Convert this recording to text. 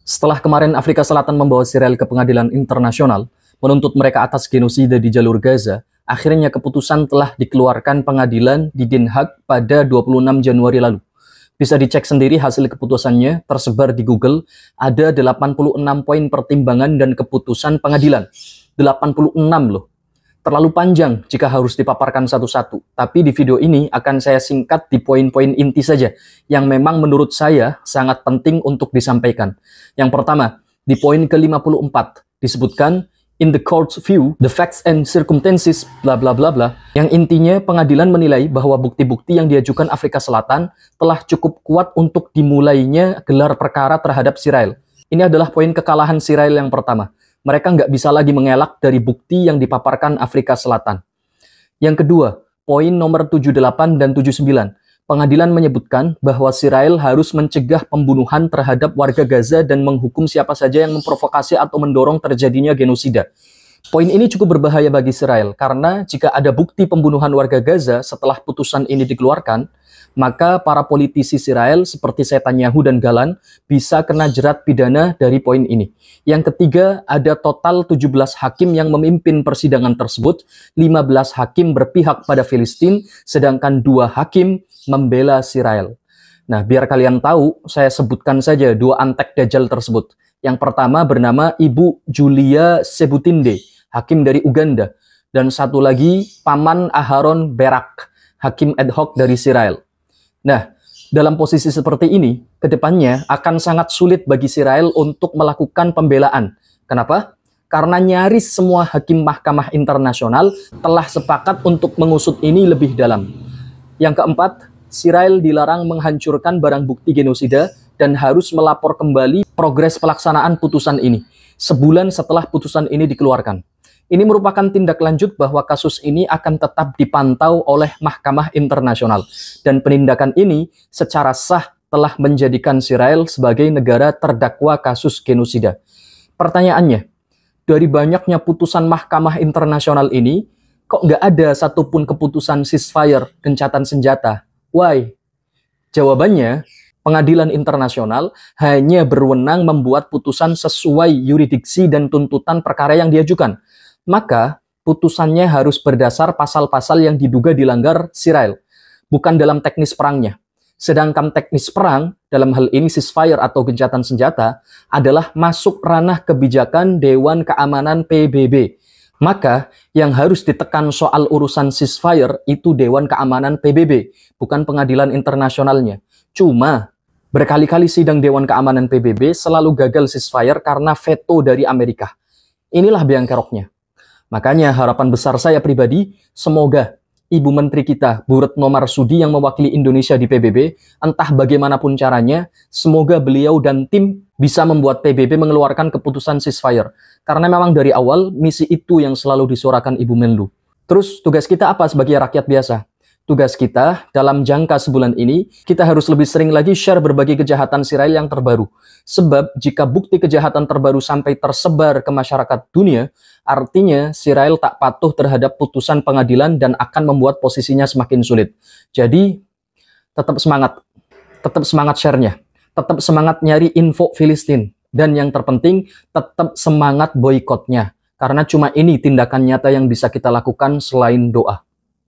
Setelah kemarin Afrika Selatan membawa Israel ke pengadilan internasional, menuntut mereka atas genosida di jalur Gaza, akhirnya keputusan telah dikeluarkan pengadilan di Den Haag pada 26 Januari lalu. Bisa dicek sendiri hasil keputusannya, tersebar di Google, ada 86 poin pertimbangan dan keputusan pengadilan. 86 loh. Terlalu panjang jika harus dipaparkan satu-satu, tapi di video ini akan saya singkat di poin-poin inti saja, yang memang menurut saya sangat penting untuk disampaikan. Yang pertama, di poin ke-54, disebutkan, in the court's view, the facts and circumstances, bla bla bla bla, yang intinya pengadilan menilai bahwa bukti-bukti yang diajukan Afrika Selatan telah cukup kuat untuk dimulainya gelar perkara terhadap Israel. Ini adalah poin kekalahan Israel yang pertama. Mereka nggak bisa lagi mengelak dari bukti yang dipaparkan Afrika Selatan. Yang kedua, poin nomor 78 dan 79. Pengadilan menyebutkan bahwa Israel harus mencegah pembunuhan terhadap warga Gaza dan menghukum siapa saja yang memprovokasi atau mendorong terjadinya genosida. Poin ini cukup berbahaya bagi Israel, karena jika ada bukti pembunuhan warga Gaza setelah putusan ini dikeluarkan, maka para politisi Israel seperti Netanyahu dan Galan bisa kena jerat pidana dari poin ini. Yang ketiga, ada total 17 hakim yang memimpin persidangan tersebut, 15 hakim berpihak pada Filistin, sedangkan 2 hakim membela Israel. Nah, biar kalian tahu, saya sebutkan saja 2 antek dajjal tersebut. Yang pertama bernama Ibu Julia Sebutinde, hakim dari Uganda, dan satu lagi Paman Aharon Barak, hakim ad hoc dari Israel. Nah, dalam posisi seperti ini, kedepannya akan sangat sulit bagi Israel untuk melakukan pembelaan. Kenapa? Karena nyaris semua hakim mahkamah internasional telah sepakat untuk mengusut ini lebih dalam. Yang keempat, Israel dilarang menghancurkan barang bukti genosida dan harus melapor kembali progres pelaksanaan putusan ini, sebulan setelah putusan ini dikeluarkan. Ini merupakan tindak lanjut bahwa kasus ini akan tetap dipantau oleh Mahkamah Internasional. Dan penindakan ini secara sah telah menjadikan Israel sebagai negara terdakwa kasus genosida. Pertanyaannya, dari banyaknya putusan Mahkamah Internasional ini, kok nggak ada satupun keputusan ceasefire, gencatan senjata? Why? Jawabannya, pengadilan internasional hanya berwenang membuat putusan sesuai yurisdiksi dan tuntutan perkara yang diajukan. Maka putusannya harus berdasar pasal-pasal yang diduga dilanggar Israel, bukan dalam teknis perangnya. Sedangkan teknis perang, dalam hal ini ceasefire atau gencatan senjata, adalah masuk ranah kebijakan Dewan Keamanan PBB. Maka yang harus ditekan soal urusan ceasefire itu Dewan Keamanan PBB, bukan pengadilan internasionalnya. Cuma berkali-kali sidang Dewan Keamanan PBB selalu gagal ceasefire karena veto dari Amerika. Inilah biang keroknya. Makanya harapan besar saya pribadi, semoga Ibu Menteri kita, Bu Retno Marsudi yang mewakili Indonesia di PBB, entah bagaimanapun caranya, semoga beliau dan tim bisa membuat PBB mengeluarkan keputusan ceasefire. Karena memang dari awal, misi itu yang selalu disuarakan Ibu Menlu. Terus tugas kita apa sebagai rakyat biasa? Tugas kita dalam jangka sebulan ini, kita harus lebih sering lagi share berbagai kejahatan Israel yang terbaru. Sebab jika bukti kejahatan terbaru sampai tersebar ke masyarakat dunia, artinya Israel tak patuh terhadap putusan pengadilan dan akan membuat posisinya semakin sulit. Jadi, tetap semangat share-nya, tetap semangat nyari info Filistin, dan yang terpenting, tetap semangat boikotnya. Karena cuma ini tindakan nyata yang bisa kita lakukan selain doa.